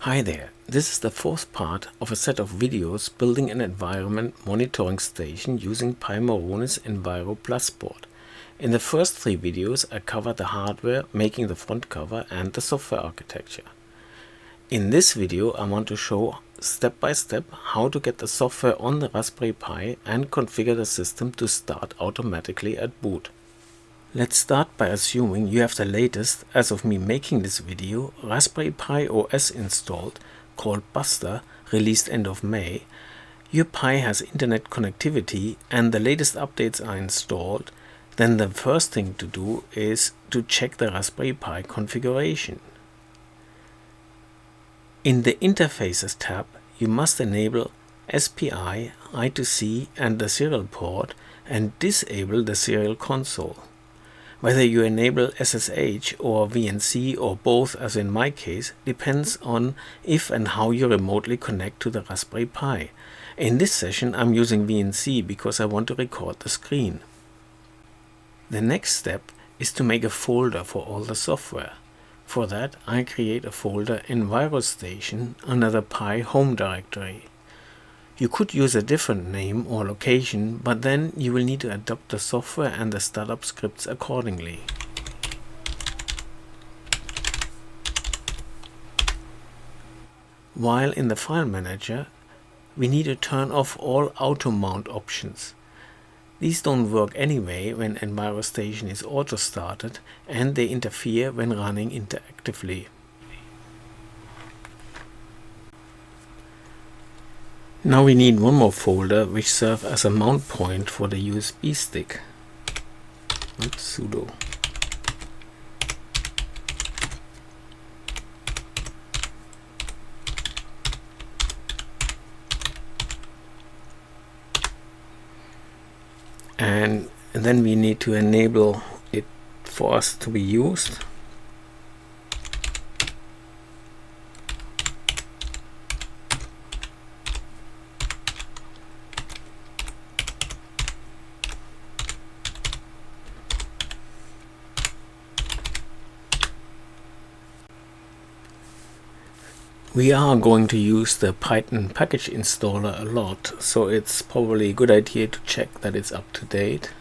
Hi there, this is the fourth part of a set of videos building an environment monitoring station using Pimoroni's Enviro Plus board. In the first three videos I covered the hardware, making the front cover and the software architecture. In this video I want to show step by step how to get the software on the Raspberry Pi and configure the system to start automatically at boot. Let's start by assuming you have the latest, as of me making this video, Raspberry Pi OS installed, called Buster, released end of May. Your Pi has internet connectivity and the latest updates are installed. Then the first thing to do is to check the Raspberry Pi configuration. In the Interfaces tab, you must enable SPI, I2C and the serial port and disable the serial console. Whether you enable SSH or VNC or both, as in my case, depends on if and how you remotely connect to the Raspberry Pi. In this session I'm using VNC because I want to record the screen. The next step is to make a folder for all the software. For that I create a folder EnviroStation under the Pi home directory. You could use a different name or location, but then you will need to adapt the software and the startup scripts accordingly. While in the file manager, we need to turn off all auto mount options. These don't work anyway when EnviroStation is auto started and they interfere when running interactively. Now we need one more folder which serves as a mount point for the USB stick. Sudo. And then we need to enable it for us to be used. We are going to use the Python package installer a lot, so it's probably a good idea to check that it's up to date.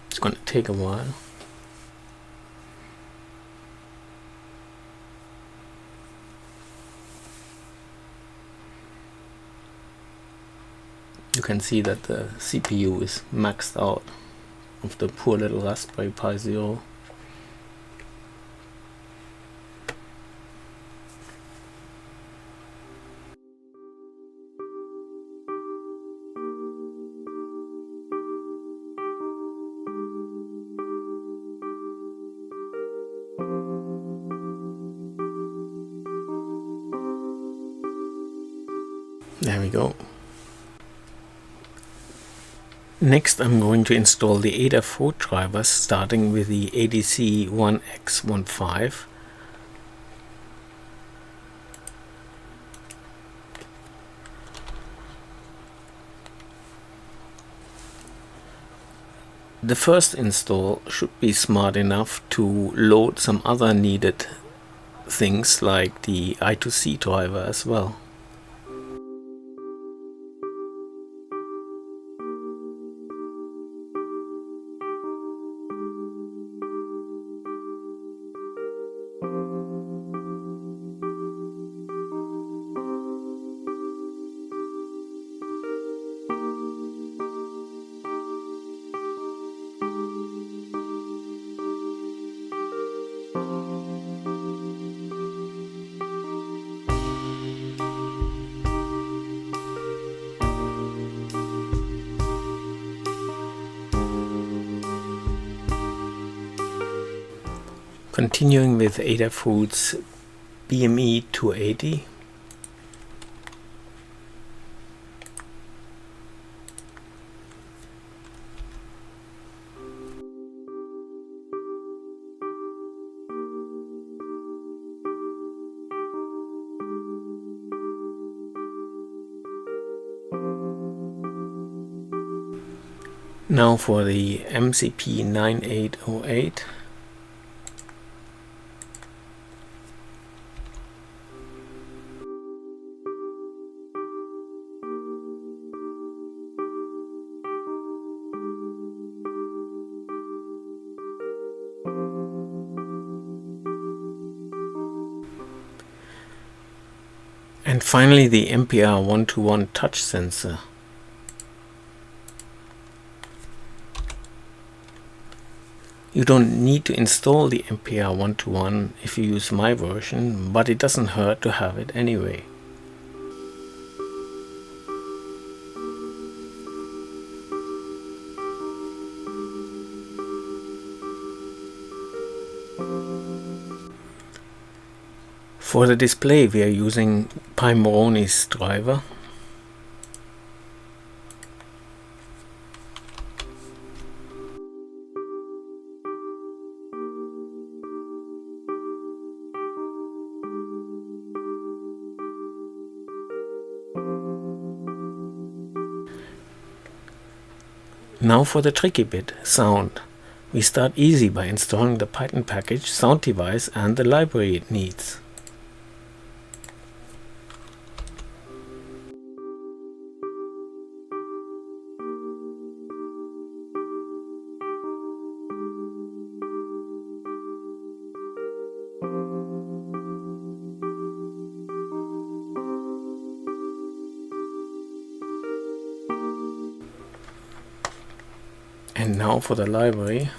It's going to take a while. You can see that the CPU is maxed out of the poor little Raspberry Pi Zero. There we go. Next I'm going to install the Adafruit drivers, starting with the ADC1X15. The first install should be smart enough to load some other needed things like the I2C driver as well. Continuing with Adafruit's BME 280. Now for the MCP 9808. And finally the MPR 121 touch sensor. You don't need to install the MPR 121 if you use my version, but it doesn't hurt to have it anyway. For the display we are using Pimoroni's driver. Now for the tricky bit, sound. We start easy by installing the Python package, sound device and the library it needs. And now for the library.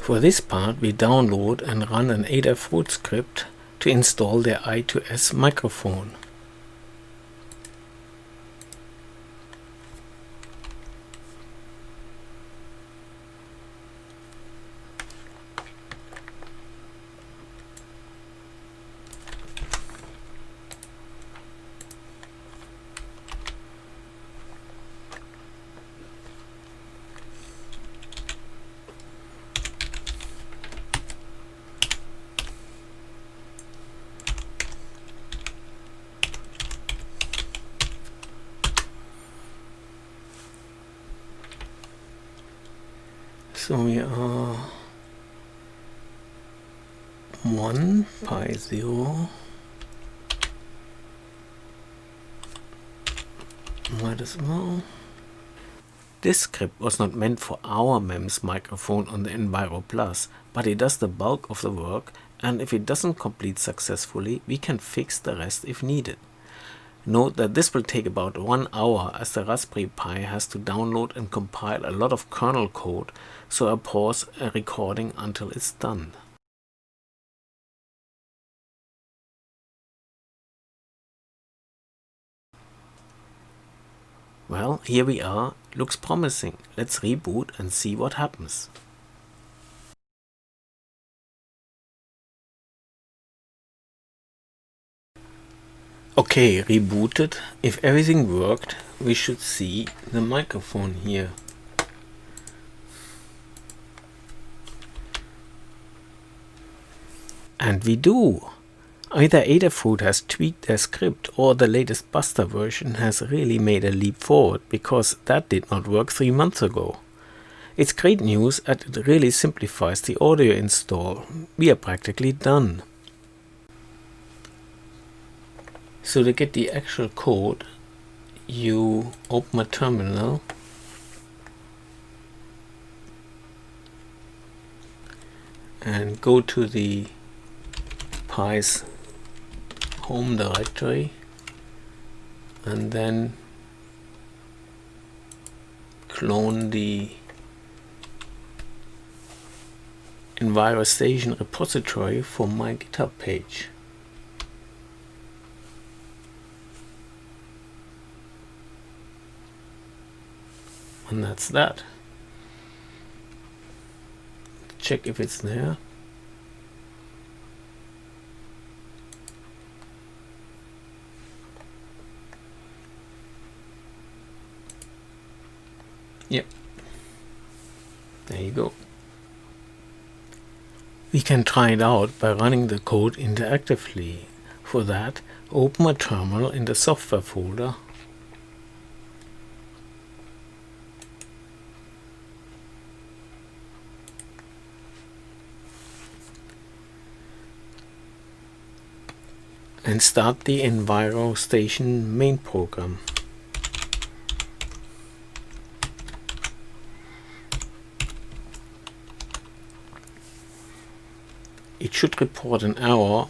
For this part we download and run an Adafruit script to install the I2S microphone. So we are 1 pi 0 might as well. This script was not meant for our MEMS microphone on the Enviro Plus, but it does the bulk of the work, and if it doesn't complete successfully, we can fix the rest if needed. Note that this will take about 1 hour, as the Raspberry Pi has to download and compile a lot of kernel code, so I pause a recording until it's done. Well, here we are. Looks promising. Let's reboot and see what happens. Okay, rebooted. If everything worked, we should see the microphone here. And we do. Either Adafruit has tweaked their script or the latest Buster version has really made a leap forward, because that did not work 3 months ago. It's great news as it really simplifies the audio install. We are practically done. So to get the actual code, you open a terminal and go to the Pi's home directory and then clone the EnviroStation repository for my GitHub page. And that's that. Check if it's there. Yep. There you go. We can try it out by running the code interactively. For that, open a terminal in the software folder and start the EnviroStation main program. It should report an error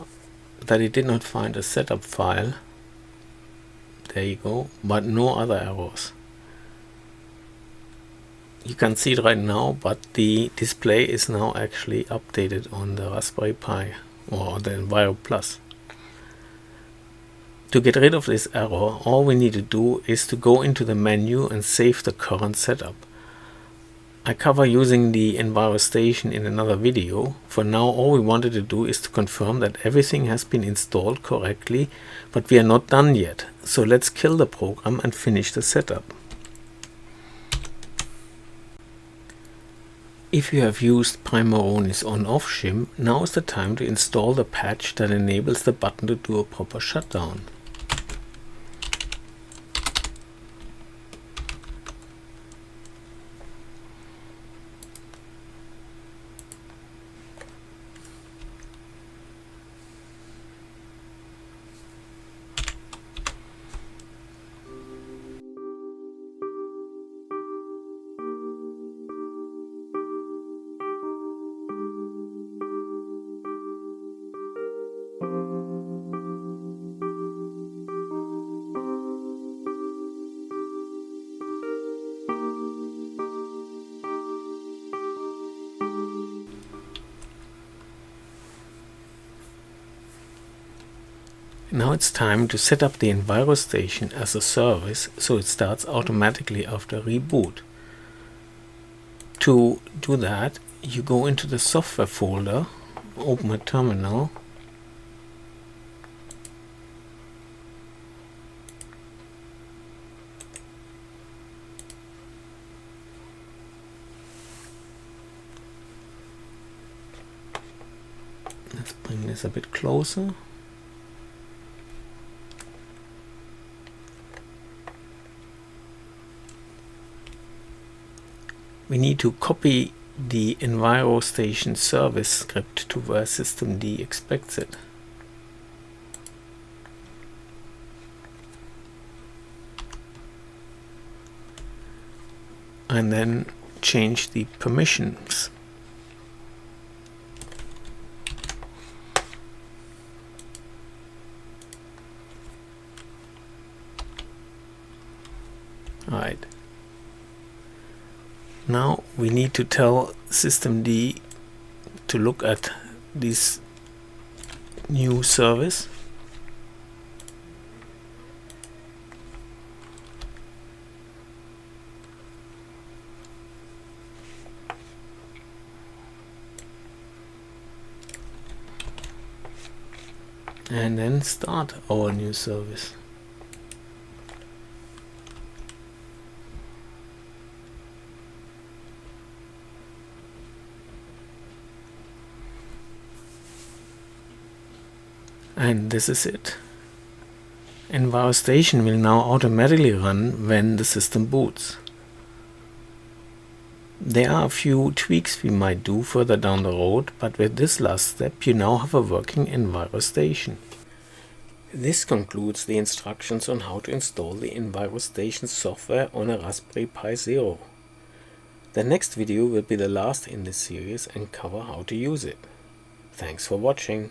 that it did not find a setup file. There you go, but no other errors. You can see it right now, but the display is now actually updated on the Raspberry Pi or the Enviro Plus. To get rid of this error, all we need to do is to go into the menu and save the current setup. I cover using the EnviroStation in another video. For now, all we wanted to do is to confirm that everything has been installed correctly, but we are not done yet. So let's kill the program and finish the setup. If you have used Pimoroni's on-off shim, now is the time to install the patch that enables the button to do a proper shutdown. Now it's time to set up the EnviroStation as a service so it starts automatically after reboot. To do that, you go into the software folder, open a terminal, let's bring this a bit closer. We need to copy the EnviroStation service script to where systemd expects it. And then change the permissions. Right. Now we need to tell systemd to look at this new service. And then start our new service. And this is it. EnviroStation will now automatically run when the system boots. There are a few tweaks we might do further down the road, but with this last step you now have a working EnviroStation. This concludes the instructions on how to install the EnviroStation software on a Raspberry Pi Zero. The next video will be the last in this series and cover how to use it. Thanks for watching.